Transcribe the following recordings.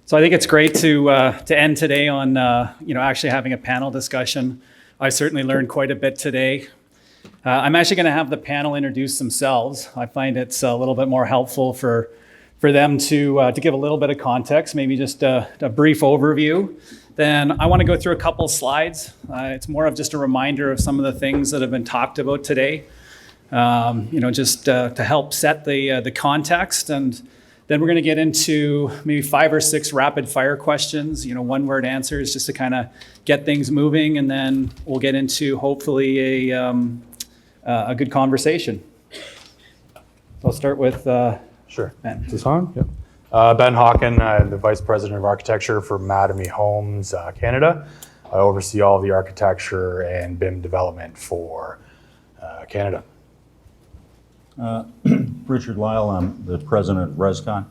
So I think it's great to end today on actually having a panel discussion. I certainly learned quite a bit today. I'm actually going to have the panel introduce themselves. I find it's a little bit more helpful for them to give a little bit of context, maybe just a brief overview. Then I want to go through a couple slides. It's more of just a reminder of some of the things that have been talked about today. Just to help set the context, and then we're going to get into maybe 5 or 6 rapid fire questions, one-word answers, just to kind of get things moving, and then we'll get into hopefully a good conversation. So I'll start with Sure. Ben. Is this on? Yeah. Ben Hawken, I'm the Vice President of Architecture for Mattamy Homes, Canada. I oversee all the architecture and BIM development for Canada. Richard Lyall, I'm the president of RESCON,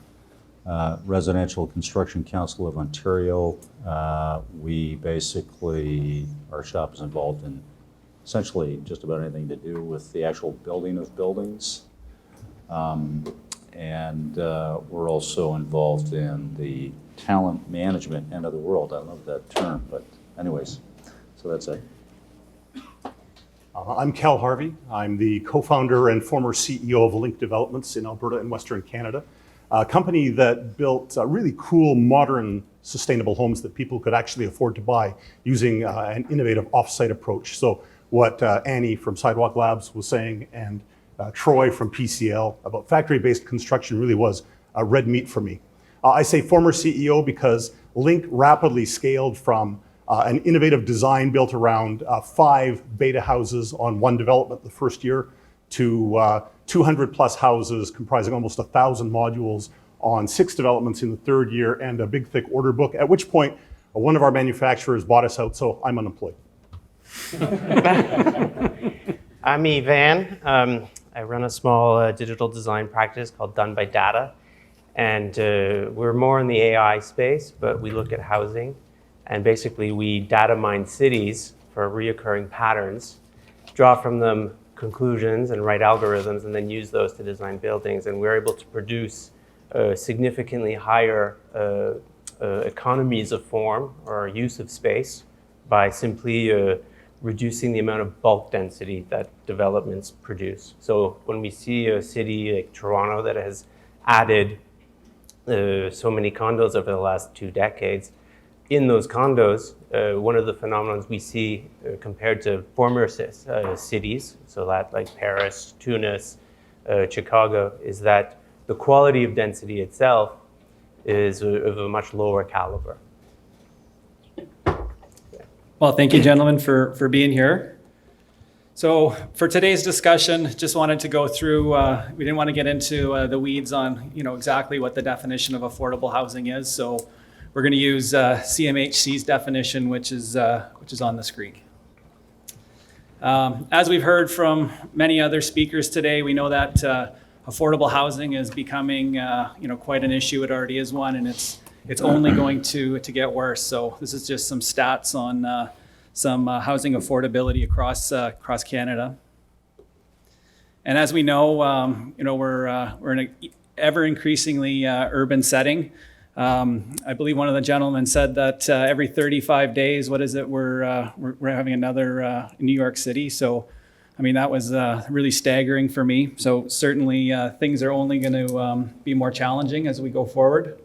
Residential Construction Council of Ontario. Our shop is involved in essentially just about anything to do with the actual building of buildings. We're also involved in the talent management end of the world. I love that term, but anyways, so that's it. I'm Cal Harvey. I'm the co-founder and former CEO of LINQ Developments in Alberta and Western Canada, a company that built really cool, modern, sustainable homes that people could actually afford to buy using an innovative off-site approach. So what Annie from Sidewalk Labs was saying and Troy from PCL about factory-based construction really was red meat for me. I say former CEO because LINQ rapidly scaled from an innovative design built around 5 beta houses on one development the first year to 200 plus houses comprising almost 1,000 modules on 6 developments in the third year and a big thick order book, at which point one of our manufacturers bought us out, so I'm unemployed. I'm Yvan. I run a small digital design practice called Done by Data, and we're more in the AI space, but we look at housing. And basically, we data mine cities for reoccurring patterns, draw from them conclusions and write algorithms, and then use those to design buildings. And we're able to produce significantly higher economies of form or use of space by simply reducing the amount of bulk density that developments produce. So when we see a city like Toronto that has added so many condos over the last 2 decades, in those condos, one of the phenomena we see compared to former cities, so that like Paris, Tunis, Chicago, is that the quality of density itself is of a much lower caliber. Well, thank you, gentlemen, for being here. So for today's discussion, just wanted to go through, we didn't want to get into the weeds on exactly what the definition of affordable housing is. So we're going to use CMHC's definition, which is on the screen. As we've heard from many other speakers today, we know that affordable housing is becoming quite an issue. It already is one, and it's only going to get worse. So this is just some stats on some housing affordability across Canada. And as we know, we're in an ever increasingly urban setting. I believe one of the gentlemen said that every 35 days, we're having another in New York City. So, I mean, that was really staggering for me. So certainly things are only going to be more challenging as we go forward.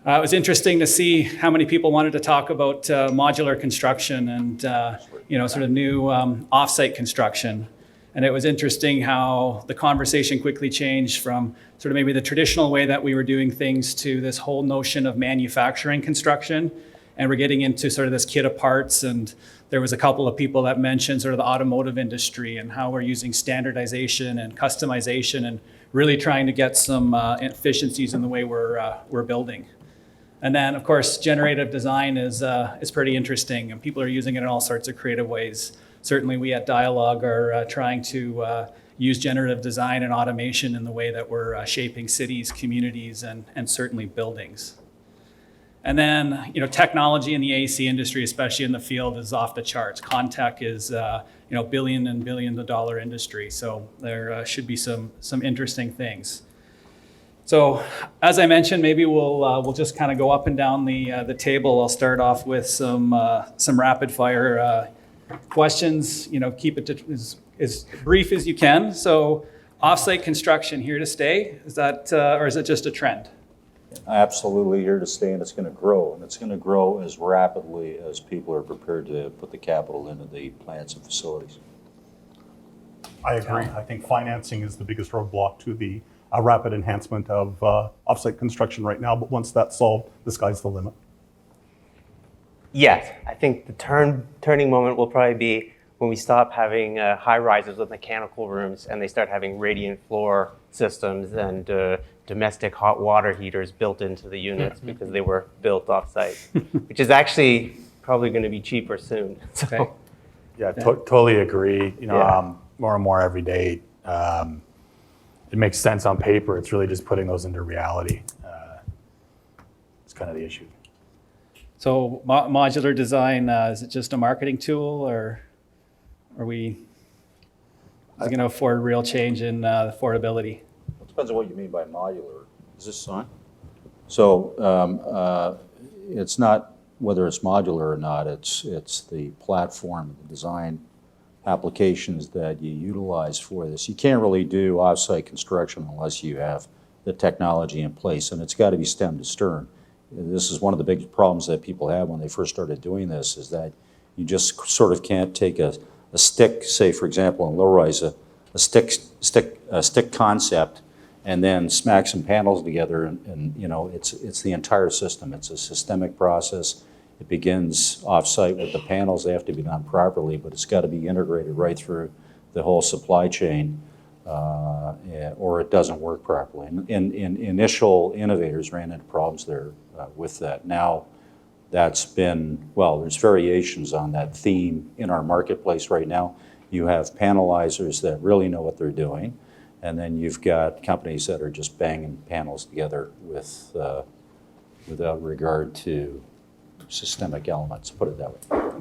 It was interesting to see how many people wanted to talk about modular construction and sort of new offsite construction. And it was interesting how the conversation quickly changed from sort of maybe the traditional way that we were doing things to this whole notion of manufacturing construction. And we're getting into sort of this kit of parts. And there was a couple of people that mentioned sort of the automotive industry and how we're using standardization and customization and really trying to get some efficiencies in the way we're building. And then, of course, generative design is pretty interesting, and people are using it in all sorts of creative ways. Certainly, we at Dialog are trying to use generative design and automation in the way that we're shaping cities, communities, and certainly buildings. And then, technology in the AEC industry, especially in the field, is off the charts. Contech is, billion and billion dollar industry. So there should be some interesting things. So as I mentioned, maybe we'll just kind of go up and down the table. I'll start off with some rapid fire questions. Keep it to as brief as you can. So offsite construction here to stay, is that or is it just a trend? Absolutely here to stay, and it's going to grow. And it's going to grow as rapidly as people are prepared to put the capital into the plants and facilities. I agree. I think financing is the biggest roadblock to the rapid enhancement of offsite construction right now. But once that's solved, the sky's the limit. Yes, I think the turning moment will probably be when we stop having high rises with mechanical rooms and they start having radiant floor systems and domestic hot water heaters built into the units because they were built off-site, which is actually probably going to be cheaper soon. So, Okay. Yeah, totally agree. Yeah. More and more every day, it makes sense on paper. It's really just putting those into reality. It's kind of the issue. So modular design, is it just a marketing tool, or is it going to afford real change in affordability? It depends on what you mean by modular. Is this on? So it's not whether it's modular or not, it's the platform, the design applications that you utilize for this. You can't really do offsite construction unless you have the technology in place, and it's got to be stem to stern. This is one of the big problems that people have when they first started doing this, is that you just sort of can't take a stick, say for example in low-rise, a stick concept, and then smack some panels together, and it's the entire system. It's a systemic process. It begins off-site with the panels. They have to be done properly, but it's got to be integrated right through the whole supply chain, or it doesn't work properly. And initial innovators ran into problems there with that. Now, that's been, well, there's variations on that theme in our marketplace right now. You have panelizers that really know what they're doing, and then you've got companies that are just banging panels together without regard to systemic elements, put it that way.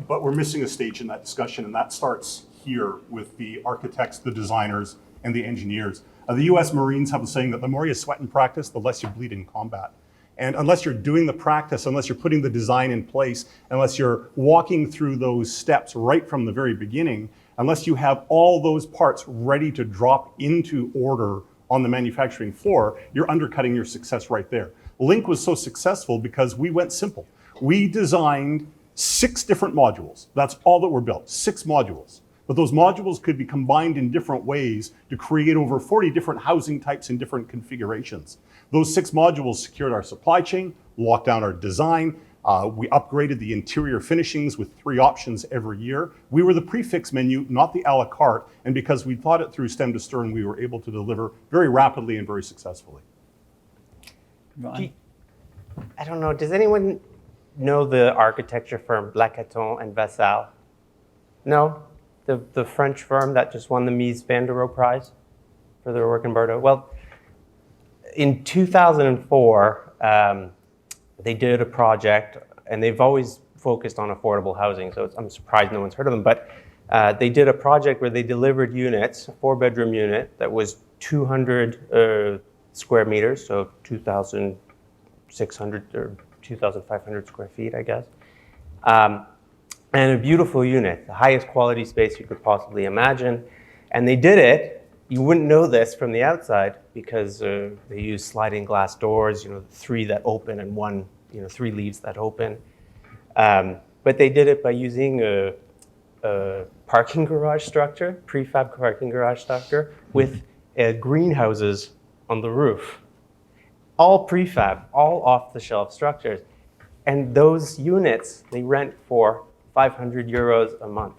But we're missing a stage in that discussion, and that starts here with the architects, the designers, and the engineers. The US Marines have a saying that the more you sweat in practice, the less you bleed in combat. And unless you're doing the practice, unless you're putting the design in place, unless you're walking through those steps right from the very beginning, unless you have all those parts ready to drop into order on the manufacturing floor, you're undercutting your success right there. LINQ was so successful because we went simple. We designed 6 different modules. That's all that were built, 6 modules. But those modules could be combined in different ways to create over 40 different housing types in different configurations. Those 6 modules secured our supply chain, locked down our design. We upgraded the interior finishings with 3 options every year. We were the prefix menu, not the a la carte. And because we thought it through stem to stern, we were able to deliver very rapidly and very successfully. Yvan? I don't know, does anyone know the architecture firm Blackatton and Vassal? No? The French firm that just won the Mies van der Rohe Prize for their work in Bordeaux? Well, in 2004, they did a project, and they've always focused on affordable housing, so I'm surprised no one's heard of them, but they did a project where they delivered units, a 4-bedroom unit that was 200 square meters, so 2,600 or 2,500 square feet, I guess. And a beautiful unit, the highest quality space you could possibly imagine. And they did it, you wouldn't know this from the outside because they use sliding glass doors, 3 that open and 1, 3 leaves that open. But they did it by using a parking garage structure, prefab parking garage structure with greenhouses on the roof. All prefab, all off-the-shelf structures. And those units, they rent for 500 euros a month.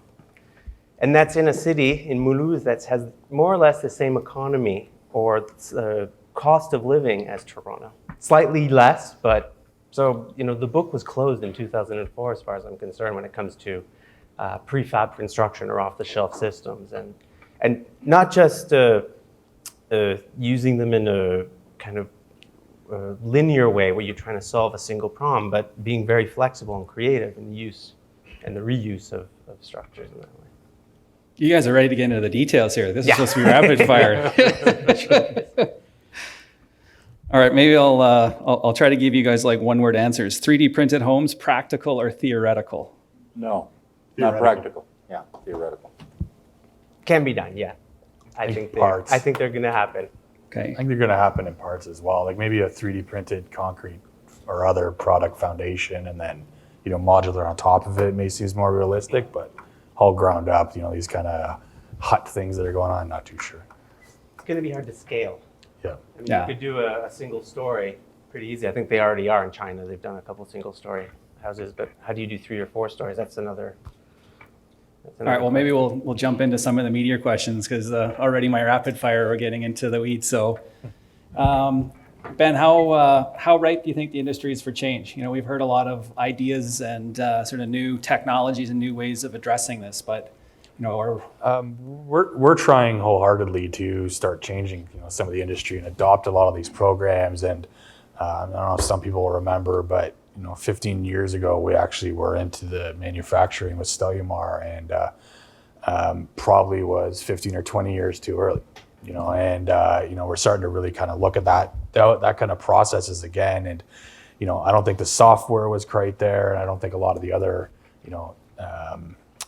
And that's in a city, in Mulhouse, that has more or less the same economy or cost of living as Toronto. Slightly less, but so, the book was closed in 2004 as far as I'm concerned when it comes to prefab construction or off-the-shelf systems. And not just using them in a kind of linear way where you're trying to solve a single problem, but being very flexible and creative in the use and the reuse of structures in that way. You guys are ready to get into the details here. This is supposed to be rapid fire. All right, maybe I'll try to give you guys like one-word answers. 3D printed homes, practical or theoretical? No, not Theoretical. practical. Yeah, theoretical. Can be done, yeah. I think parts. they're going to happen. Okay. I think they're going to happen in parts as well, like maybe a 3D printed concrete or other product foundation, and then modular on top of it may seem more realistic, but all ground up, these kind of hut things that are going on, not too sure. It's going to be hard to scale. Yeah. I mean, Yeah. you could do a single story pretty easy. I think they already are in China. They've done a couple single story houses, but how do you do 3 or 4 stories? That's another. All right, well, maybe we'll jump into some of the meatier questions because already my rapid fire are getting into the weeds. So, Ben, how ripe do you think the industry is for change? We've heard a lot of ideas and sort of new technologies and new ways of addressing this, but We're trying wholeheartedly to start changing some of the industry and adopt a lot of these programs. And I don't know if some people will remember, but 15 years ago we actually were into the manufacturing with Stellumar, and probably was 15 or 20 years too early. And we're starting to really kind of look at that kind of processes again. And I don't think the software was quite there, and I don't think a lot of the other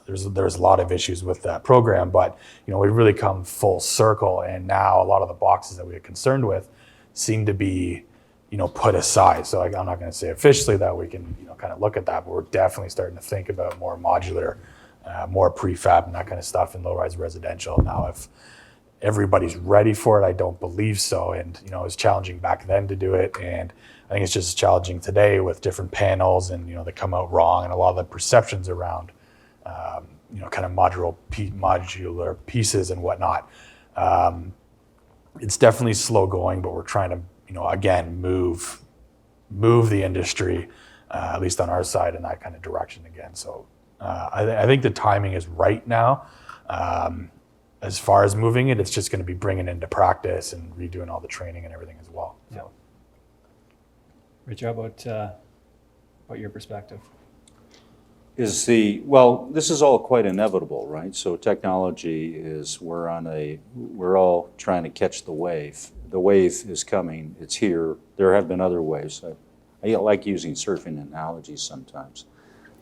there's a lot of issues with that program, but we've really come full circle, and now a lot of the boxes that we were concerned with seem to be put aside. So I'm not going to say officially that we can kind of look at that, but we're definitely starting to think about more modular, more prefab and that kind of stuff in low-rise residential. Now, if everybody's ready for it, I don't believe so. And it was challenging back then to do it, and I think it's just as challenging today with different panels and they come out wrong, and a lot of the perceptions around kind of modular pieces and whatnot. It's definitely slow going, but we're trying to again move the industry, at least on our side, in that kind of direction again. So I think the timing is right now. As far as moving it, it's just going to be bringing it into practice and redoing all the training and everything as well. Yeah. Rich, how about your perspective? Well, this is all quite inevitable, right? So technology we're all trying to catch the wave. The wave is coming, it's here. There have been other waves. I like using surfing analogies sometimes.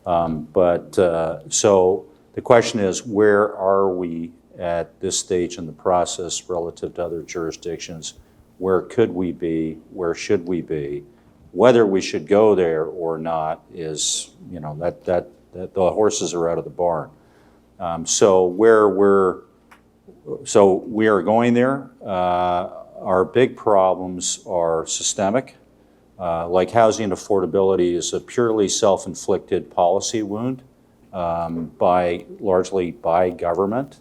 So the question is, where are we at this stage in the process relative to other jurisdictions? Where could we be? Where should we be? Whether we should go there or not is, that the horses are out of the barn. So we are going there. Our big problems are systemic. Like housing affordability is a purely self-inflicted policy wound, largely by government.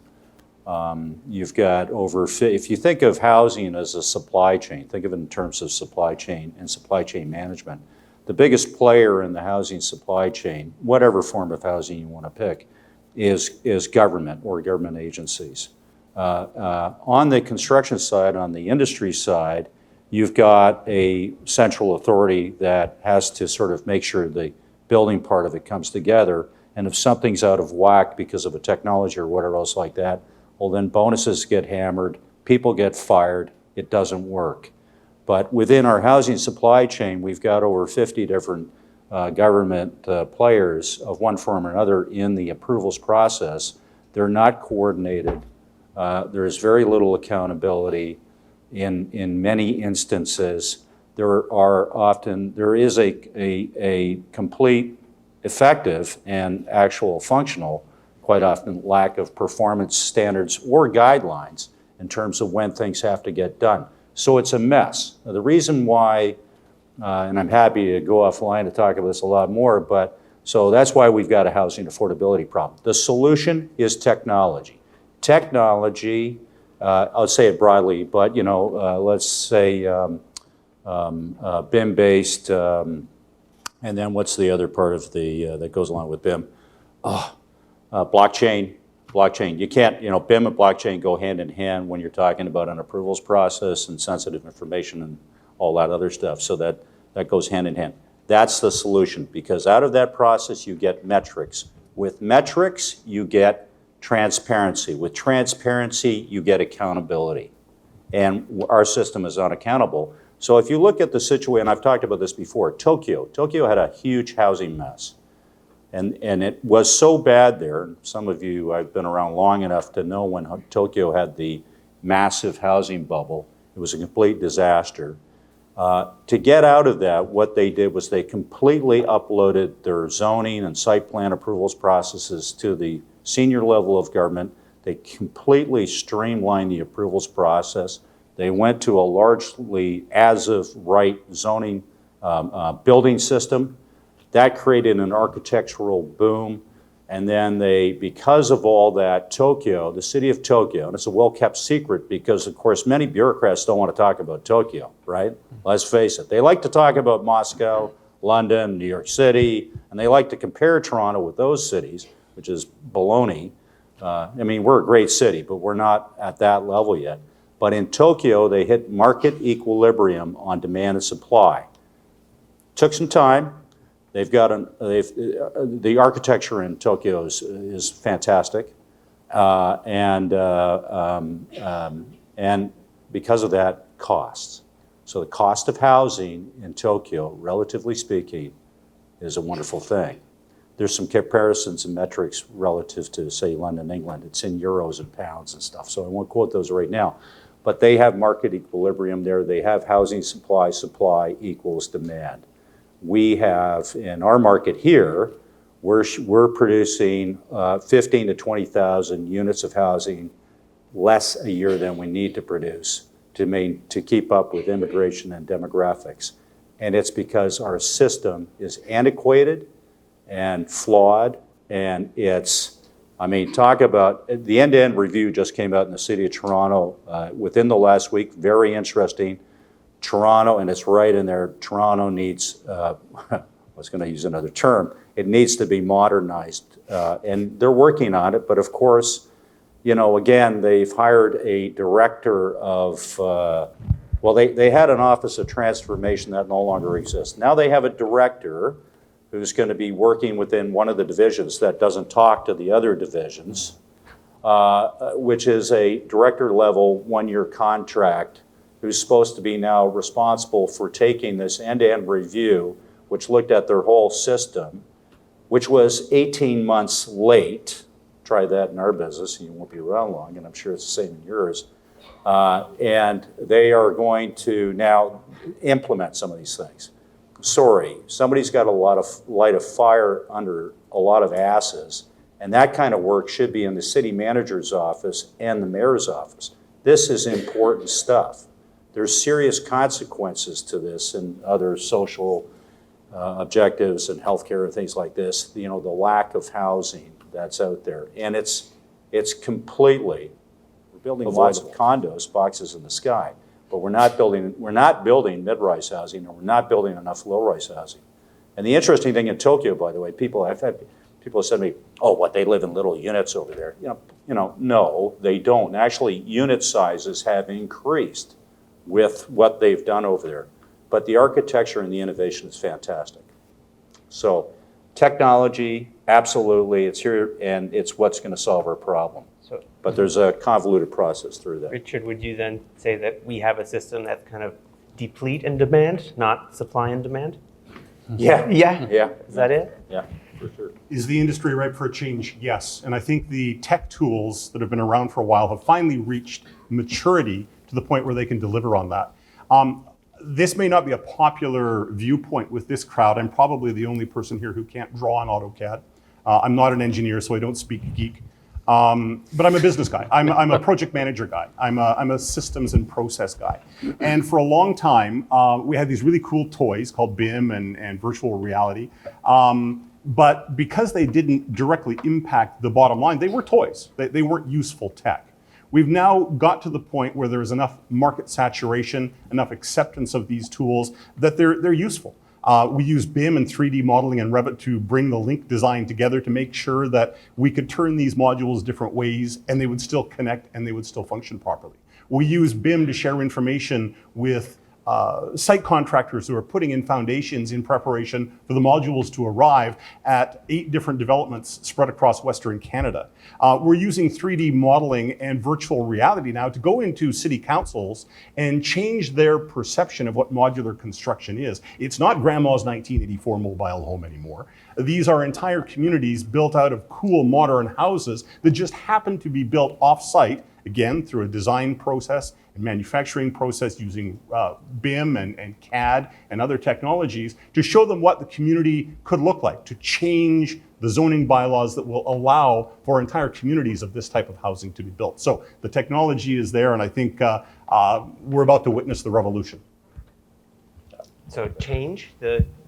You've got if you think of housing as a supply chain, think of it in terms of supply chain and supply chain management. The biggest player in the housing supply chain, whatever form of housing you want to pick, is government or government agencies. On the construction side, on the industry side, you've got a central authority that has to sort of make sure the building part of it comes together. And if something's out of whack because of a technology or whatever else like that, well, then bonuses get hammered, people get fired, it doesn't work. But within our housing supply chain, we've got over 50 different government players of one form or another in the approvals process. They're not coordinated. There's very little accountability. In many instances, there is a complete effective and actual functional, quite often lack of performance standards or guidelines in terms of when things have to get done. So it's a mess. Now, the reason why, and I'm happy to go offline to talk about this a lot more, so that's why we've got a housing affordability problem. The solution is technology. Technology, I'll say it broadly, but let's say BIM-based, and then what's the other part of that goes along with BIM? Blockchain. You can't, BIM and blockchain go hand in hand when you're talking about an approvals process and sensitive information and all that other stuff. So that goes hand in hand. That's the solution, because out of that process you get metrics. With metrics you get transparency. With transparency you get accountability. And our system is unaccountable. So if you look at the situation, and I've talked about this before, Tokyo had a huge housing mess. And it was so bad there, some of you, I've been around long enough to know when Tokyo had the massive housing bubble, it was a complete disaster. To get out of that, what they did was they completely uploaded their zoning and site plan approvals processes to the senior level of government. They completely streamlined the approvals process. They went to a largely as-of-right zoning building system. That created an architectural boom. And then they, because of all that, Tokyo, the city of Tokyo, and it's a well-kept secret because, of course, many bureaucrats don't want to talk about Tokyo, right? Let's face it. They like to talk about Moscow, London, New York City, and they like to compare Toronto with those cities, which is baloney. I mean, we're a great city, but we're not at that level yet. But in Tokyo, they hit market equilibrium on demand and supply. Took some time. They've got the architecture in Tokyo is fantastic, and because of that, costs. So the cost of housing in Tokyo, relatively speaking, is a wonderful thing. There's some comparisons and metrics relative to, say, London, England. It's in euros and pounds and stuff, so I won't quote those right now. But they have market equilibrium there. They have housing supply equals demand. We have, in our market here, we're producing 15 to 20,000 units of housing less a year than we need to produce to keep up with immigration and demographics. And it's because our system is antiquated and flawed, and talk about, the end-to-end review just came out in the city of Toronto within the last week, very interesting. Toronto, and it's right in there, Toronto needs, I was going to use another term, it needs to be modernized. And they're working on it, but of course, again, they've hired a director of, they had an office of transformation that no longer exists. Now they have a director who's going to be working within one of the divisions that doesn't talk to the other divisions, which is a director level one-year contract, who's supposed to be now responsible for taking this end-to-end review, which looked at their whole system, which was 18 months late. Try that in our business, and you won't be around long, and I'm sure it's the same in yours. And they are going to now implement some of these things. Sorry, somebody's got light a fire under a lot of asses, and that kind of work should be in the city manager's office and the mayor's office. This is important stuff. There's serious consequences to this and other social objectives and healthcare and things like this. The lack of housing that's out there, and it's completely. We're building lots of condos, boxes in the sky, but we're not building mid-rise housing, and we're not building enough low-rise housing. And the interesting thing in Tokyo, by the way, I've had people have said to me, "Oh, what, they live in little units over there?" No, they don't. Actually, unit sizes have increased with what they've done over there. But the architecture and the innovation is fantastic. So technology, absolutely, it's here, and it's what's going to solve our problem. But there's a convoluted process through that. Richard, would you then say that we have a system that's kind of deplete in demand, not supply and demand? Yeah. Yeah. Is that it? Yeah, for sure. Is the industry ripe for a change? Yes. And I think the tech tools that have been around for a while have finally reached maturity to the point where they can deliver on that. This may not be a popular viewpoint with this crowd. I'm probably the only person here who can't draw in AutoCAD. I'm not an engineer, so I don't speak geek. But I'm a business guy. I'm a project manager guy. I'm a systems and process guy. And for a long time, we had these really cool toys called BIM and virtual reality. But because they didn't directly impact the bottom line, they were toys. They weren't useful tech. We've now got to the point where there's enough market saturation, enough acceptance of these tools that they're useful. We use BIM and 3D modeling and Revit to bring the LINQ design together to make sure that we could turn these modules different ways and they would still connect and they would still function properly. We use BIM to share information with site contractors who are putting in foundations in preparation for the modules to arrive at 8 different developments spread across Western Canada. We're using 3D modeling and virtual reality now to go into city councils and change their perception of what modular construction is. It's not grandma's 1984 mobile home anymore. These are entire communities built out of cool modern houses that just happen to be built off-site, again, through a design process and manufacturing process using BIM and CAD and other technologies to show them what the community could look like, to change the zoning bylaws that will allow for entire communities of this type of housing to be built. So the technology is there, and I think we're about to witness the revolution. So change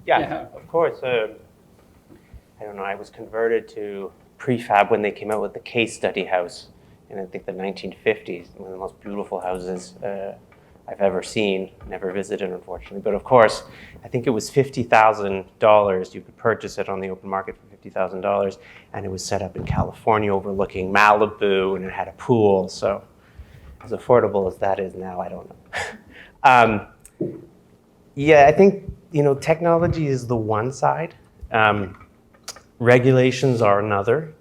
Yeah. of course. I don't know, I was converted to prefab when they came out with the case study house in I think the 1950s, one of the most beautiful houses I've ever seen, never visited unfortunately. But of course, I think it was $50,000. You could purchase it on the open market for $50,000, and it was set up in California overlooking Malibu, and it had a pool. So as affordable as that is now, I don't know. Yeah, I think technology is the one side. Regulations are another.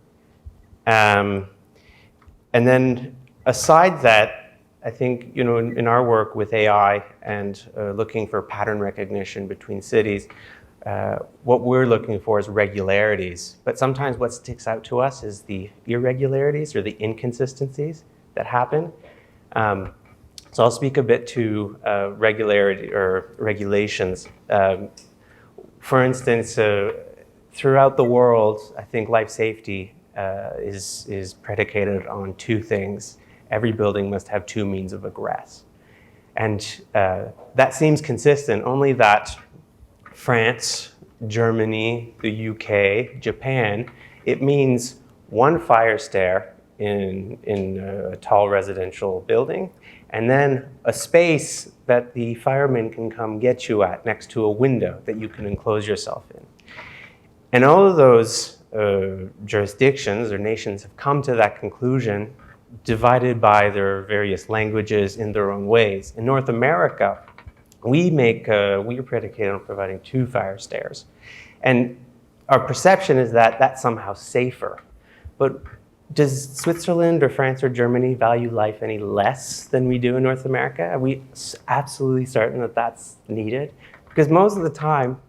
And then aside that, I think, in our work with AI and looking for pattern recognition between cities, what we're looking for is regularities. But sometimes what sticks out to us is the irregularities or the inconsistencies that happen. So I'll speak a bit to regularity or regulations. For instance, throughout the world, I think life safety is predicated on 2 things. Every building must have 2 means of egress. And that seems consistent, only that France, Germany, the UK, Japan, it means 1 fire stair in a tall residential building, and then a space that the firemen can come get you at next to a window that you can enclose yourself in. And all of those jurisdictions or nations have come to that conclusion, divided by their various languages in their own ways. In North America, we are predicated on providing 2 fire stairs. And our perception is that that's somehow safer. But does Switzerland or France or Germany value life any less than we do in North America? Are we absolutely certain that that's needed? Because most of the time,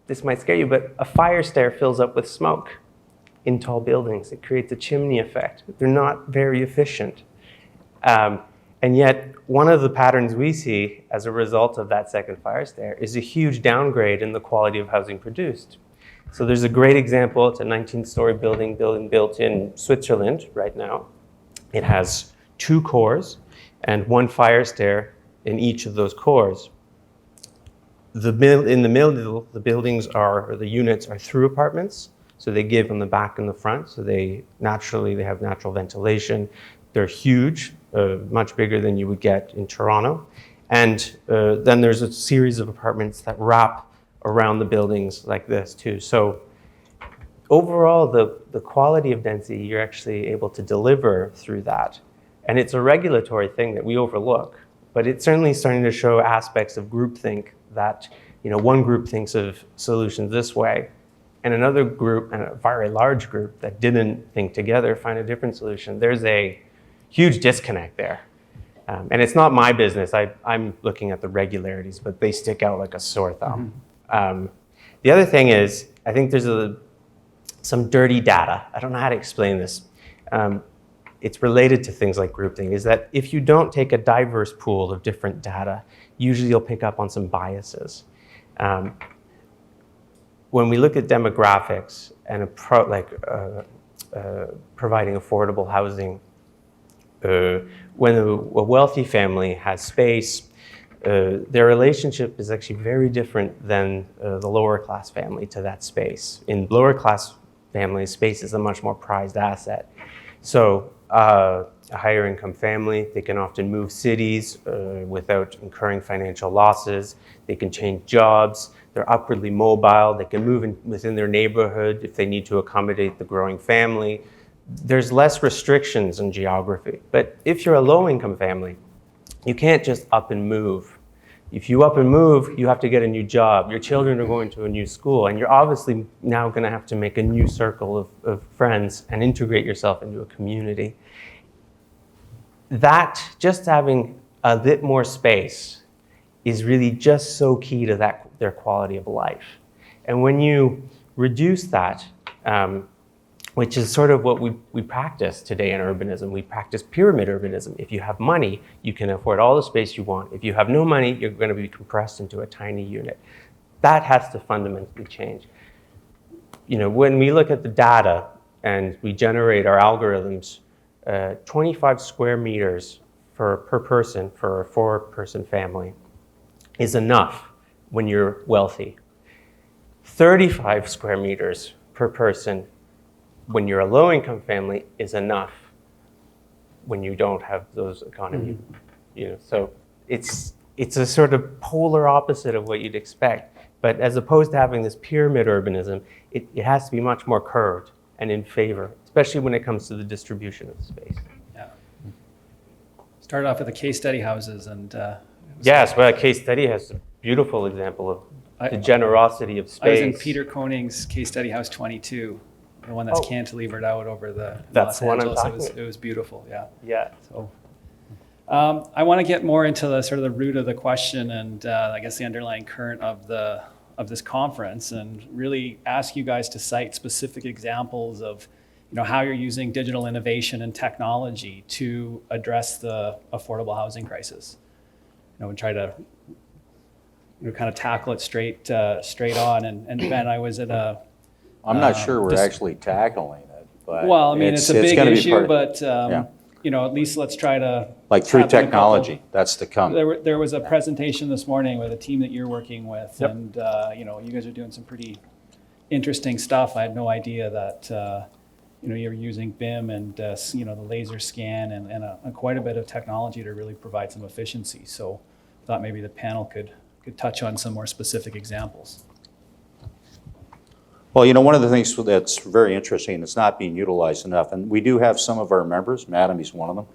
this might scare you, but a fire stair fills up with smoke in tall buildings. It creates a chimney effect. They're not very efficient. And yet, one of the patterns we see as a result of that second fire stair is a huge downgrade in the quality of housing produced. So there's a great example. It's a 19-story building built in Switzerland right now. It has 2 cores and 1 fire stair in each of those cores. In the middle, the buildings or the units are through apartments. So they give on the back and the front. So they have natural ventilation. They're huge, much bigger than you would get in Toronto. And then there's a series of apartments that wrap around the buildings like this too. So overall, the quality of density you're actually able to deliver through that. And it's a regulatory thing that we overlook, but it's certainly starting to show aspects of groupthink that, one group thinks of solutions this way, and another group, and a very large group that didn't think together, find a different solution. There's a huge disconnect there. And it's not my business. I'm looking at the regularities, but they stick out like a sore thumb. The other thing is, I think there's some dirty data. I don't know how to explain this. It's related to things like groupthink, is that if you don't take a diverse pool of different data, usually you'll pick up on some biases. When we look at demographics and providing affordable housing, when a wealthy family has space, their relationship is actually very different than the lower class family to that space. In lower class families, space is a much more prized asset. So a higher income family, they can often move cities without incurring financial losses. They can change jobs. They're upwardly mobile. They can move within their neighborhood if they need to accommodate the growing family. There's less restrictions in geography. But if you're a low income family, you can't just up and move. If you up and move, you have to get a new job. Your children are going to a new school, and you're obviously now going to have to make a new circle of friends and integrate yourself into a community. That, just having a bit more space is really just so key to their quality of life. And when you reduce that, which is sort of what we practice today in urbanism. We practice pyramid urbanism. If you have money, you can afford all the space you want. If you have no money, you're going to be compressed into a tiny unit. That has to fundamentally change. When we look at the data and we generate our algorithms, 25 square meters per person for a 4-person family is enough when you're wealthy. 35 square meters per person when you're a low-income family is enough when you don't have those economy. So it's a sort of polar opposite of what you'd expect. But as opposed to having this pyramid urbanism, it has to be much more curved and in favor, especially when it comes to the distribution of space. Yeah. Started off with the case study houses, and Yes, well, a case study has a beautiful example of the generosity of space. I was in Peter Koning's case study house 22, the one that's cantilevered out over the That's Los the one I'm Angeles. talking about. It was beautiful, yeah. Yeah. So, I want to get more into the sort of the root of the question and I guess the underlying current of this conference, and really ask you guys to cite specific examples of how you're using digital innovation and technology to address the affordable housing crisis. And try to kind of tackle it straight on. And Ben, I was at a I'm not sure we're actually tackling it, but well, I mean, it's a big gonna be issue, part of- but yeah. at least let's try to like through tap in a technology, couple. that's to come. There was a presentation this morning with a team that you're working with, Yep. and you guys are doing some pretty interesting stuff. I had no idea that you're using BIM and the laser scan and quite a bit of technology to really provide some efficiency. So I thought maybe the panel could touch on some more specific examples. Well, one of the things that's very interesting, it's not being utilized enough, and we do have some of our members, Mattamy's one of them,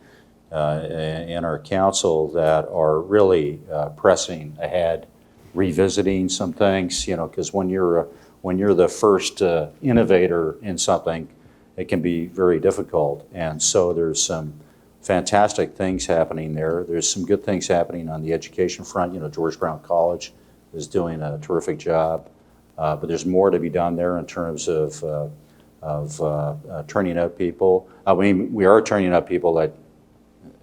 in our council that are really pressing ahead, revisiting some things, because when you're the first innovator in something, it can be very difficult. And so there's some fantastic things happening there. There's some good things happening on the education front. George Brown College is doing a terrific job. But there's more to be done there in terms of turning out people. We are turning out people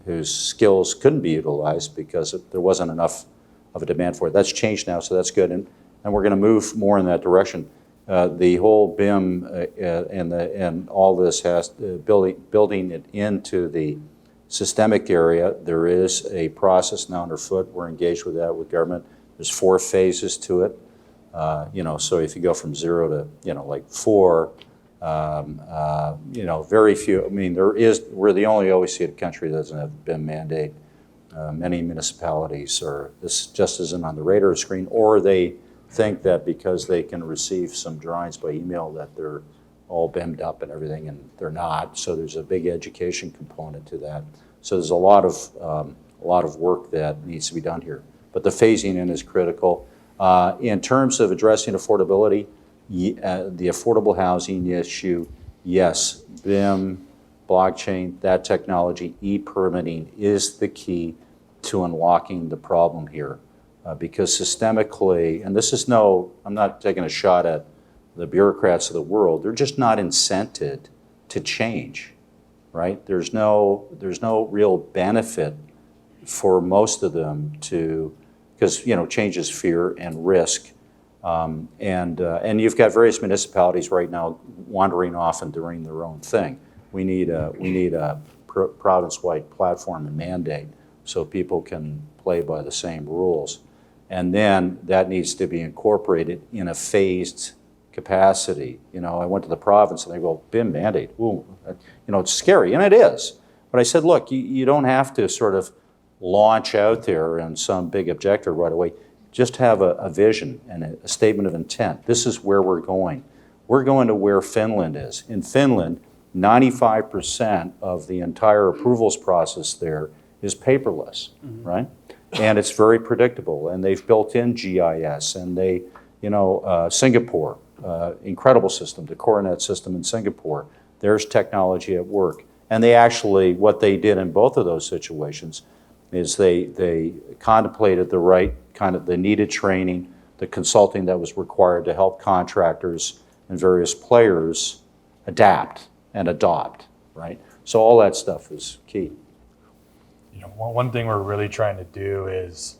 whose skills couldn't be utilized because there wasn't enough of a demand for it. That's changed now, so that's good. And we're going to move more in that direction. The whole BIM and all this has building it into the systemic area. There is a process now underfoot. We're engaged with that with government. There's 4 phases to it. So if you go from 0 to, like 4, very few, we're the only OECD country that doesn't have BIM mandate. Many municipalities this just isn't on the radar screen, or they think that because they can receive some drawings by email that they're all BIM'd up and everything, and they're not. So there's a big education component to that. So there's a lot of work that needs to be done here. But the phasing in is critical. In terms of addressing affordability, the affordable housing issue, yes, BIM, blockchain, that technology, e-permitting is the key to unlocking the problem here. Because systemically, and this is I'm not taking a shot at the bureaucrats of the world, they're just not incented to change, right? There's no real benefit for most of them because change is fear and risk, and you've got various municipalities right now wandering off and doing their own thing. We need a province-wide platform and mandate so people can play by the same rules, and then that needs to be incorporated in a phased capacity. I went to the province and they go, BIM mandate. Ooh, it's scary, and it is. But I said, look, you don't have to sort of launch out there and some big objective right away. Just have a vision and a statement of intent. This is where we're going. We're going to where Finland is. In Finland, 95% of the entire approvals process there is paperless, right? and it's very predictable. And they've built in GIS, and they, Singapore, incredible system, the Coronet system in Singapore. There's technology at work. And they actually, what they did in both of those situations is they contemplated the right kind of the needed training, the consulting that was required to help contractors and various players adapt and adopt, right? So all that stuff is key. One thing we're really trying to do is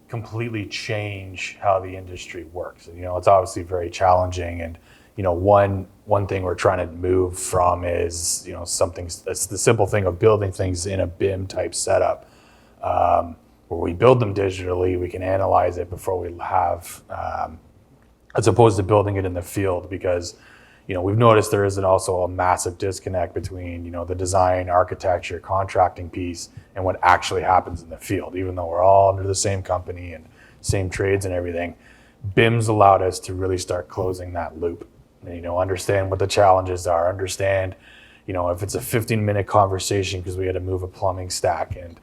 completely change how the industry works. And, it's obviously very challenging. And, one thing we're trying to move from is, it's the simple thing of building things in a BIM type setup, where we build them digitally, we can analyze it before we have, as opposed to building it in the field, because we've noticed there isn't also a massive disconnect between, the design, architecture, contracting piece and what actually happens in the field. Even though we're all under the same company and same trades and everything, BIM's allowed us to really start closing that loop. And, understand what the challenges are, understand, if it's a 15-minute conversation because we had to move a plumbing stack. And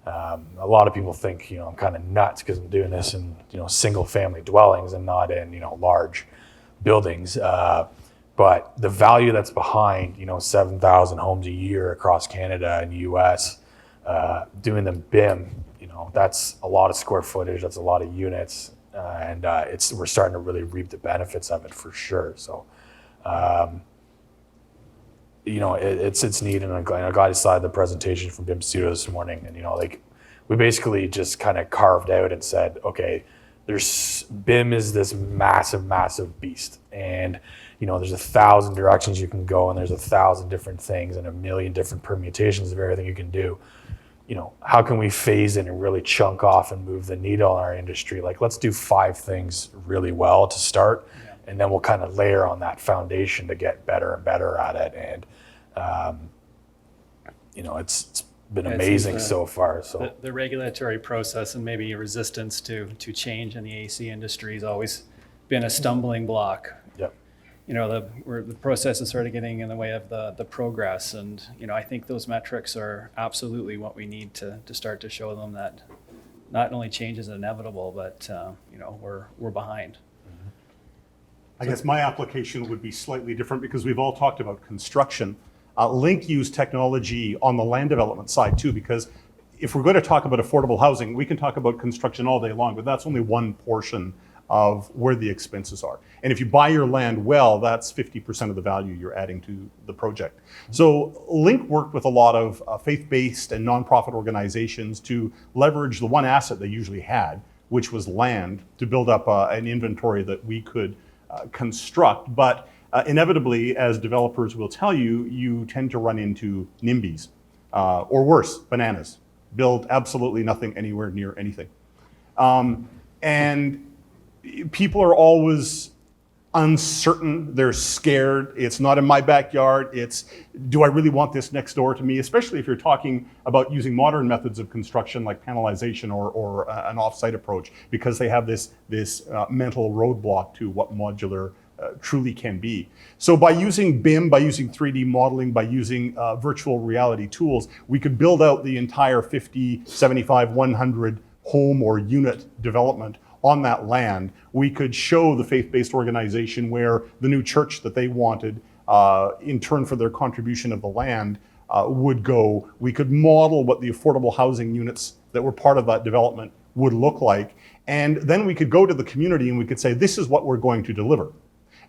a lot of people think, I'm kind of nuts because I'm doing this in, single family dwellings and not in, large buildings. But the value that's behind, 7,000 homes a year across Canada and US, doing them BIM, that's a lot of square footage, that's a lot of units, and we're starting to really reap the benefits of it for sure. So, it's neat, and I got inside the presentation from BIM Studio this morning, and we basically just kind of carved out and said, okay, BIM is this massive beast, and there's 1,000 directions you can go, and there's 1,000 different things and 1,000,000 different permutations of everything you can do. How can we phase in and really chunk off and move the needle in our industry? Like, let's do 5 things really well to start, and then we'll kind of layer on that foundation to get better and better at it. And it's been amazing so far. So the regulatory process and maybe resistance to change in the AC industry has always been a stumbling block. Yep. The process is sort of getting in the way of the progress, and I think those metrics are absolutely what we need to start to show them that not only change is inevitable, but we're behind. I guess my application would be slightly different because we've all talked about construction. LINQ use technology on the land development side too, because if we're going to talk about affordable housing, we can talk about construction all day long, but that's only one portion of where the expenses are. And if you buy your land well, that's 50% of the value you're adding to the project. So LINQ worked with a lot of faith-based and nonprofit organizations to leverage the one asset they usually had, which was land, to build up an inventory that we could construct. But inevitably, as developers will tell you, you tend to run into NIMBYs, or worse, bananas. Build absolutely nothing anywhere near anything. And people are always uncertain, they're scared. It's not in my backyard. It's, do I really want this next door to me? Especially if you're talking about using modern methods of construction like panelization or an off-site approach, because they have this mental roadblock to what modular truly can be. So by using BIM, by using 3D modeling, by using virtual reality tools, we could build out the entire 50, 75, 100 home or unit development on that land. We could show the faith-based organization where the new church that they wanted in turn for their contribution of the land would go. We could model what the affordable housing units that were part of that development would look like. And then we could go to the community and we could say, this is what we're going to deliver.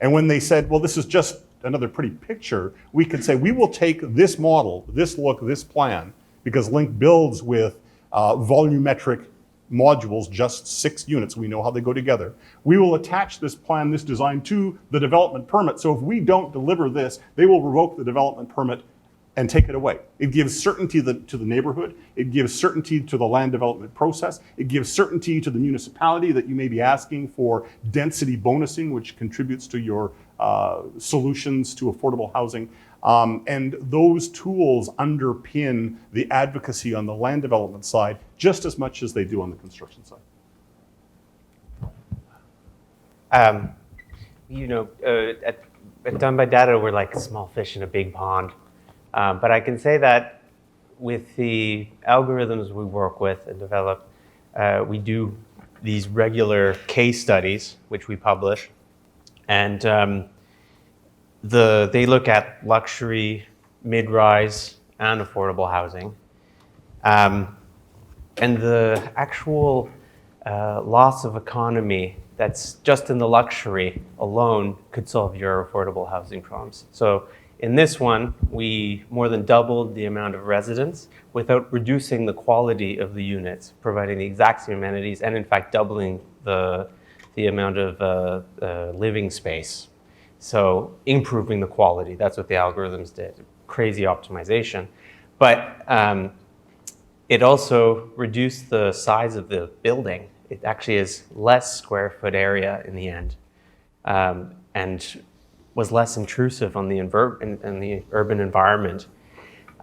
And when they said, well, this is just another pretty picture, we could say, we will take this model, this look, this plan, because LINQ builds with volumetric modules, just 6 units. We know how they go together. We will attach this plan, this design to the development permit. So if we don't deliver this, they will revoke the development permit and take it away. It gives certainty to the neighborhood. It gives certainty to the land development process. It gives certainty to the municipality that you may be asking for density bonusing, which contributes to your solutions to affordable housing. And those tools underpin the advocacy on the land development side just as much as they do on the construction side. At Done by Data, we're like small fish in a big pond. But I can say that with the algorithms we work with and develop, we do these regular case studies, which we publish. And they look at luxury, mid-rise, and affordable housing. And the actual loss of economy that's just in the luxury alone could solve your affordable housing problems. So in this one, we more than doubled the amount of residents without reducing the quality of the units, providing the exact same amenities, and in fact doubling the amount of living space. So improving the quality, that's what the algorithms did. Crazy optimization. But it also reduced the size of the building. It actually is less square foot area in the end, and was less intrusive on the urban environment.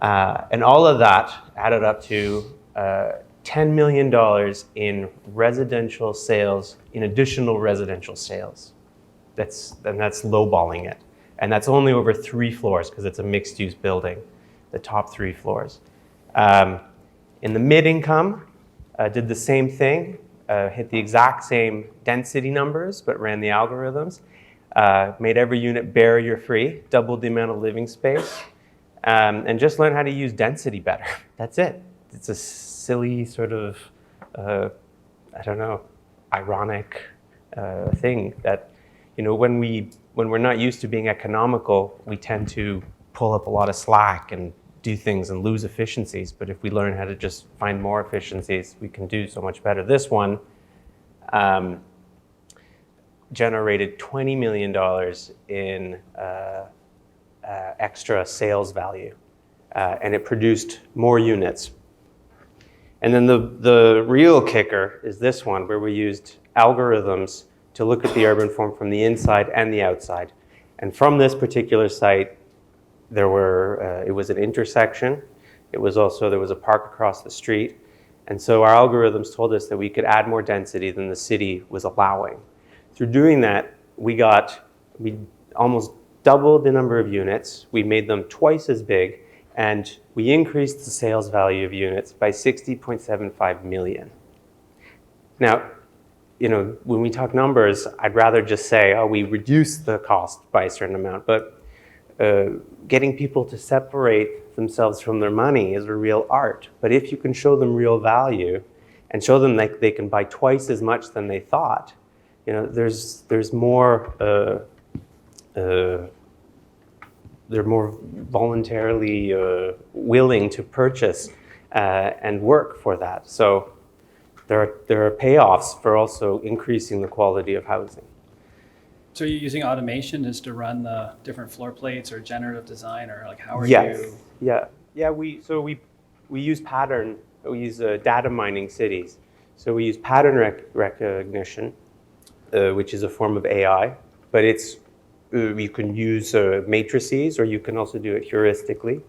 And all of that added up to $10 million in residential sales, in additional residential sales. That's lowballing it. And that's only over 3 floors because it's a mixed-use building, the top 3 floors. In the mid-income, did the same thing, hit the exact same density numbers, but ran the algorithms, made every unit barrier-free, doubled the amount of living space, and just learned how to use density better. That's it. It's a silly sort of, I don't know, ironic thing that, you know, when we're not used to being economical, we tend to pull up a lot of slack and do things and lose efficiencies. But if we learn how to just find more efficiencies, we can do so much better. This one generated $20 million in extra sales value, and it produced more units. And then the real kicker is this one, where we used algorithms to look at the urban form from the inside and the outside. And from this particular site, it was an intersection. There was a park across the street. And so our algorithms told us that we could add more density than the city was allowing. Through doing that, we almost doubled the number of units. We made them twice as big, and we increased the sales value of units by 60.75 million. Now, you know, when we talk numbers, I'd rather just say, oh, we reduced the cost by a certain amount, but getting people to separate themselves from their money is a real art. But if you can show them real value and show them like they can buy twice as much than they thought, you know, there's more, they're more voluntarily willing to purchase and work for that. So there are payoffs for also increasing the quality of housing. So you're using automation just to run the different floor plates, or generative design, or like how are Yes. you? Yeah. We use pattern. We use data mining cities. So we use pattern recognition, which is a form of AI, but it's you can use matrices, or you can also do it heuristically.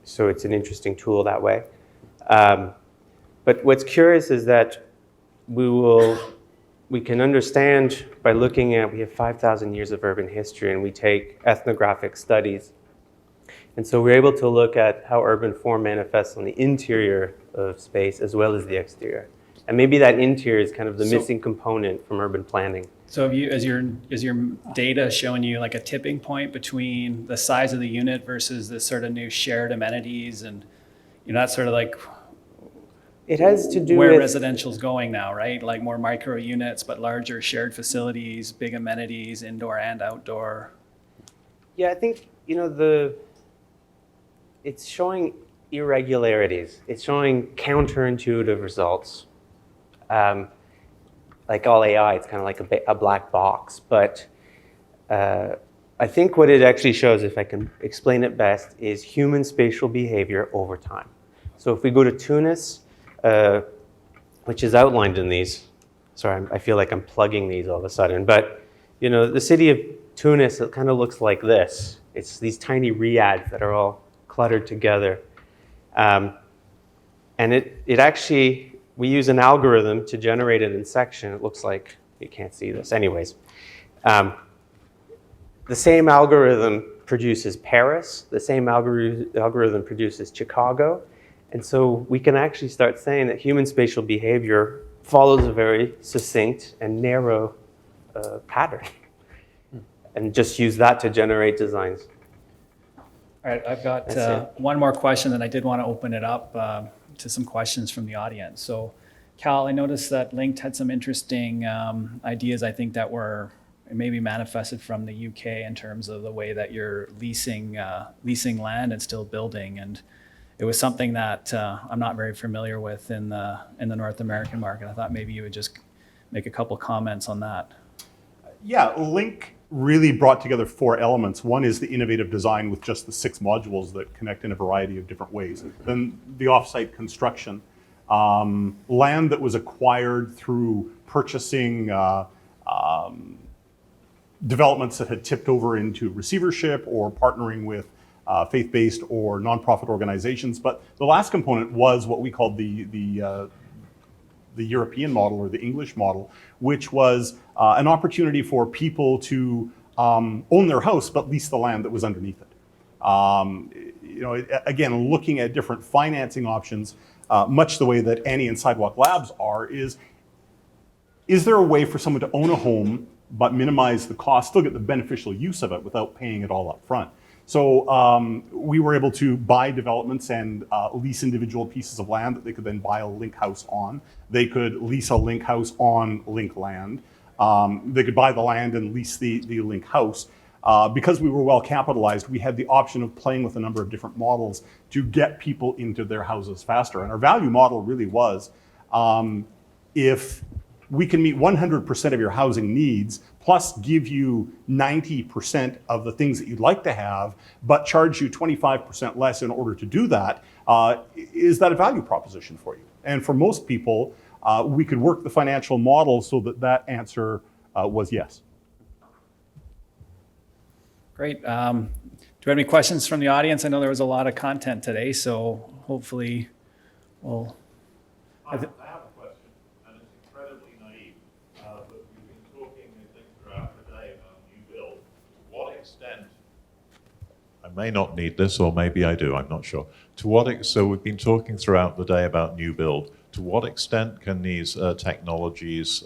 So it's an interesting tool that way. But what's curious is that we can understand by looking at, we have 5,000 years of urban history, and we take ethnographic studies. And so we're able to look at how urban form manifests on the interior of space as well as the exterior. And maybe that interior is kind of the missing component from urban planning. So have you, is your data showing you like a tipping point between the size of the unit versus the sort of new shared amenities, and you know, that's sort of like it has to do where with residential's going now, right? Like more micro units, but larger shared facilities, big amenities, indoor and outdoor. Yeah, I think, you know, it's showing irregularities. It's showing counterintuitive results. Like all AI, it's kind of like a black box. But I think what it actually shows, if I can explain it best, is human spatial behavior over time. So if we go to Tunis, which is outlined in these, sorry, I feel like I'm plugging these all of a sudden, but you know, the city of Tunis, it kind of looks like this. It's these tiny riads that are all cluttered together. And it actually, we use an algorithm to generate it in section. It looks like, you can't see this. Anyways, the same algorithm produces Paris, the same algorithm produces Chicago. And so we can actually start saying that human spatial behavior follows a very succinct and narrow pattern, and just use that to generate designs. All right, I've got That's one more question, and I did want to open it up to some questions from the audience. So, Cal, I noticed that LINQ had some interesting ideas, I think, that were maybe manifested from the UK in terms of the way that you're leasing land and still building. And it was something that I'm not very familiar with in the North American market. I thought maybe you would just make a couple comments on that. Yeah, LINQ really brought together 4 elements. One is the innovative design with just the 6 modules that connect in a variety of different ways. Then the offsite construction, land that was acquired through purchasing developments that had tipped over into receivership or partnering with faith-based or nonprofit organizations. But the last component was what we called the European model or the English model, which was an opportunity for people to own their house but lease the land that was underneath it. Again, looking at different financing options, much the way that Annie and Sidewalk Labs are, is there a way for someone to own a home but minimize the cost, still get the beneficial use of it without paying it all up front? So we were able to buy developments and lease individual pieces of land that they could then buy a LINQ house on. They could lease a LINQ house on LINQ land. They could buy the land and lease the LINQ house. Because we were well capitalized, we had the option of playing with a number of different models to get people into their houses faster. And our value model really was, if we can meet 100% of your housing needs, plus give you 90% of the things that you'd like to have, but charge you 25% less in order to do that, is that a value proposition for you? And for most people, we could work the financial model so that that answer was yes. Great. Do we have any questions from the audience? I know there was a lot of content today, so hopefully we'll... I have a question, and it's incredibly naive, but we've been talking, I think, throughout the day about new build. To what extent, I may not need this, or maybe I do, I'm not sure. So we've been talking throughout the day about new build. To what extent can these technologies,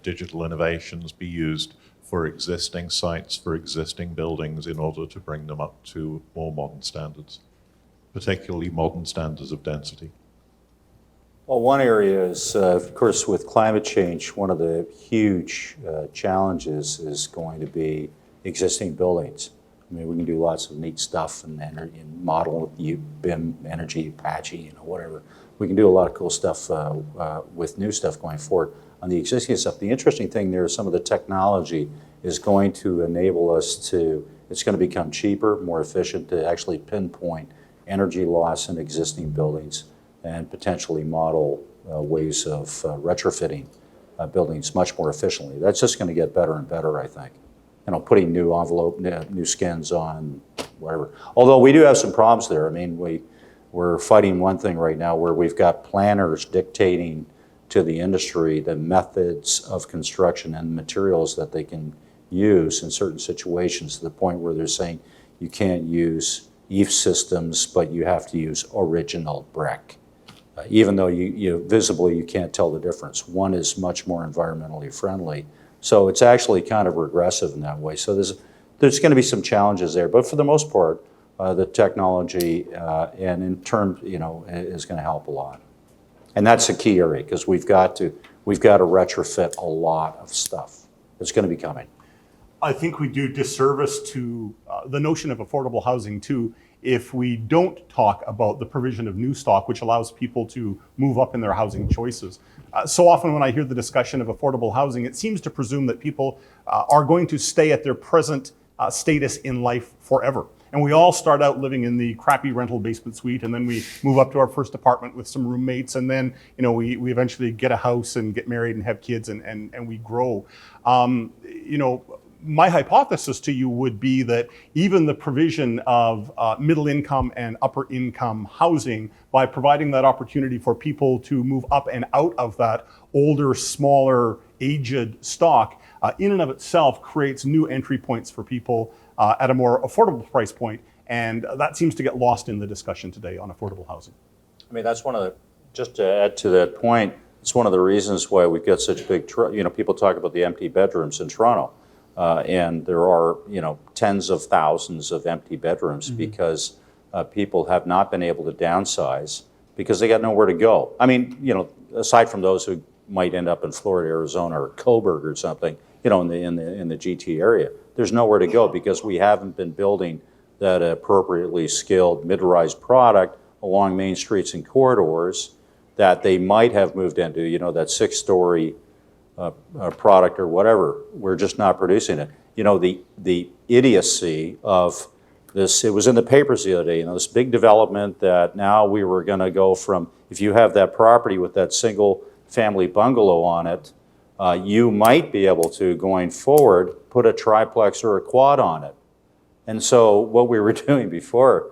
digital innovations be used for existing sites, for existing buildings, in order to bring them up to more modern standards, particularly modern standards of density? Well, one area is, of course, with climate change, one of the huge challenges is going to be existing buildings. I mean, we can do lots of neat stuff and model BIM, energy, Apache, whatever. We can do a lot of cool stuff with new stuff going forward. On the existing stuff, the interesting thing there is some of the technology is going to enable us to, it's going to become cheaper, more efficient to actually pinpoint energy loss in existing buildings and potentially model ways of retrofitting buildings much more efficiently. That's just going to get better and better, I think. Putting new envelope, new skins on, whatever. Although we do have some problems there. I mean, we're fighting one thing right now where we've got planners dictating to the industry the methods of construction and materials that they can use in certain situations, to the point where they're saying you can't use EIFS systems, but you have to use original brick. Even though visibly you can't tell the difference. One is much more environmentally friendly. So it's actually kind of regressive in that way. So there's going to be some challenges there, but for the most part, the technology and in terms, is going to help a lot. And that's a key area, because we've got to retrofit a lot of stuff that's going to be coming. I think we do disservice to the notion of affordable housing too, if we don't talk about the provision of new stock, which allows people to move up in their housing choices. So often when I hear the discussion of affordable housing, it seems to presume that people are going to stay at their present status in life forever. And we all start out living in the crappy rental basement suite, and then we move up to our first apartment with some roommates, and then we eventually get a house and get married and have kids, and we grow. My hypothesis to you would be that even the provision of middle income and upper income housing, by providing that opportunity for people to move up and out of that older, smaller, aged stock, in and of itself creates new entry points for people at a more affordable price point. And that seems to get lost in the discussion today on affordable housing. I mean, that's one of the, just to add to that point, it's one of the reasons why we've got such big, people talk about the empty bedrooms in Toronto. And there are, tens of thousands of empty bedrooms because people have not been able to downsize because they got nowhere to go. I mean, aside from those who might end up in Florida, Arizona, or Coburg or something, in the GT area, there's nowhere to go because we haven't been building that appropriately skilled mid-rise product along main streets and corridors that they might have moved into, that 6-story product or whatever. We're just not producing it. The idiocy of this, it was in the papers the other day, this big development that now we were going to go from, if you have that property with that single family bungalow on it, you might be able to, going forward, put a triplex or a quad on it. And so what we were doing before,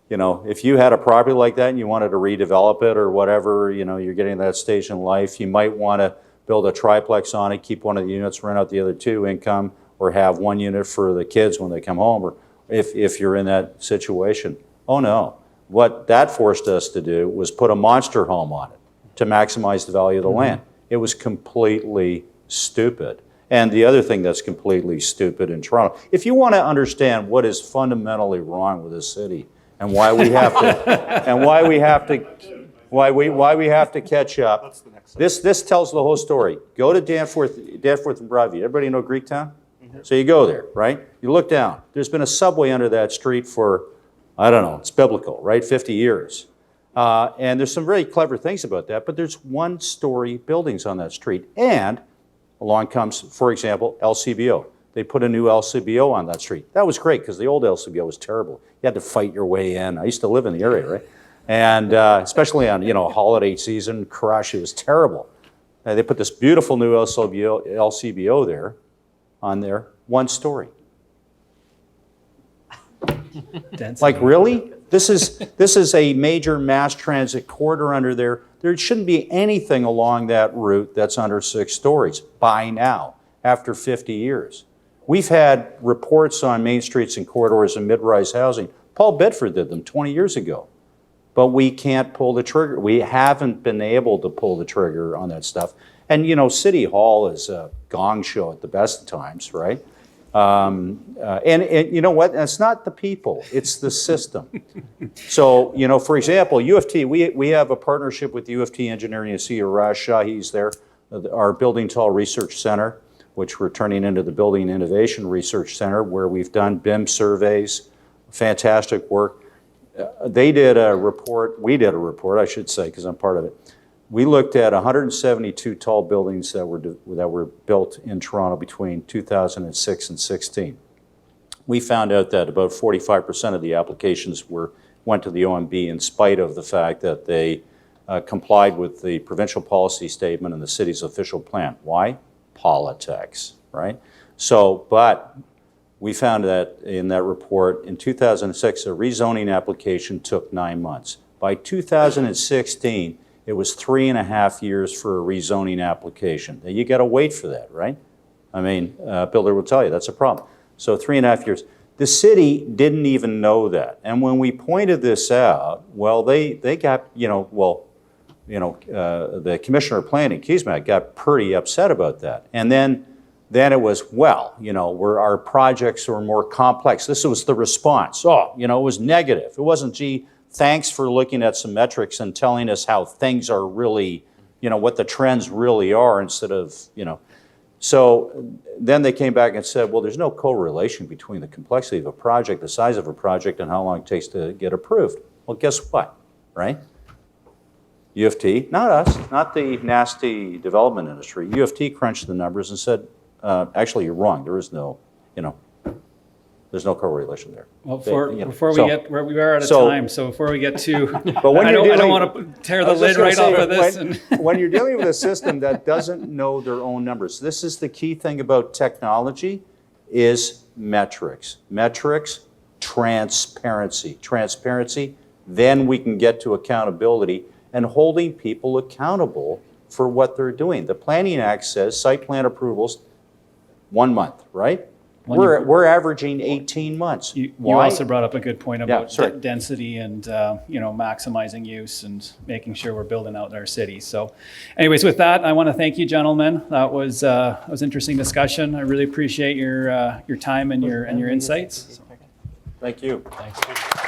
if you had a property like that and you wanted to redevelop it or whatever, you're getting that stage in life, you might want to build a triplex on it, keep one of the units, rent out the other 2 income, or have 1 unit for the kids when they come home, or if you're in that situation. Oh no, what that forced us to do was put a monster home on it to maximize the value of the land. It was completely stupid. And the other thing that's completely stupid in Toronto, if you want to understand what is fundamentally wrong with this city and why we have to, and why we have to catch up, this tells the whole story. Go to Danforth and Broadview. Everybody know Greektown? So you go there, right? You look down. There's been a subway under that street for, I don't know, it's biblical, right? 50 years. And there's some very clever things about that, but there's 1-story buildings on that street. And along comes, for example, LCBO. They put a new LCBO on that street. That was great because the old LCBO was terrible. You had to fight your way in. I used to live in the area, right? And especially on, holiday season, crush, it was terrible. They put this beautiful new LCBO there, on there, 1 story. Like, really? This is a major mass transit corridor under there. There shouldn't be anything along that route that's under 6 stories by now, after 50 years. We've had reports on main streets and corridors and mid-rise housing. Paul Bedford did them 20 years ago. But we can't pull the trigger. We haven't been able to pull the trigger on that stuff. And, City Hall is a gong show at the best of times, right? And you know what? It's not the people, it's the system. So, for example, U of T, we have a partnership with U of T Engineering. You see Raj Shahi's there, our Building Tall Research Center, which we're turning into the Building Innovation Research Center, where we've done BIM surveys, fantastic work. They did a report, we did a report, I should say, because I'm part of it. We looked at 172 tall buildings that were built in Toronto between 2006 and 16. We found out that about 45% of the applications went to the OMB in spite of the fact that they complied with the provincial policy statement and the city's official plan. Why? Politics, right? So, but we found that in that report, in 2006, a rezoning application took 9 months. By 2016, it was 3.5 years for a rezoning application. Now, you got to wait for that, right? I mean, builder will tell you that's a problem. So 3.5 years. The city didn't even know that. And when we pointed this out, well, they got, the Commissioner of Planning, Keesmaat, got pretty upset about that. And then it was, our projects were more complex. This was the response. It was negative. It wasn't, gee, thanks for looking at some metrics and telling us how things are really, what the trends really are instead of, So then they came back and said, well, there's no correlation between the complexity of a project, the size of a project, and how long it takes to get approved. Well, guess what, right? U of T, not us, not the nasty development industry. U of T crunched the numbers and said, actually, you're wrong. There is no, there's no correlation there. Well, before we get where we are out of time, so before we get to, but when I don't want to tear the lid right off of this. When you're dealing with a system that doesn't know their own numbers, this is the key thing about technology, is metrics. Metrics, transparency. Transparency, then we can get to accountability and holding people accountable for what they're doing. The Planning Act says site plan approvals, 1 month, right? We're averaging 18 months. You Why? also brought up a good point about sorry. density and, maximizing use and making sure we're building out in our city. So anyways, with that, I want to thank you, gentlemen. That was interesting discussion. I really appreciate your time and your insights. Thank you. Thanks.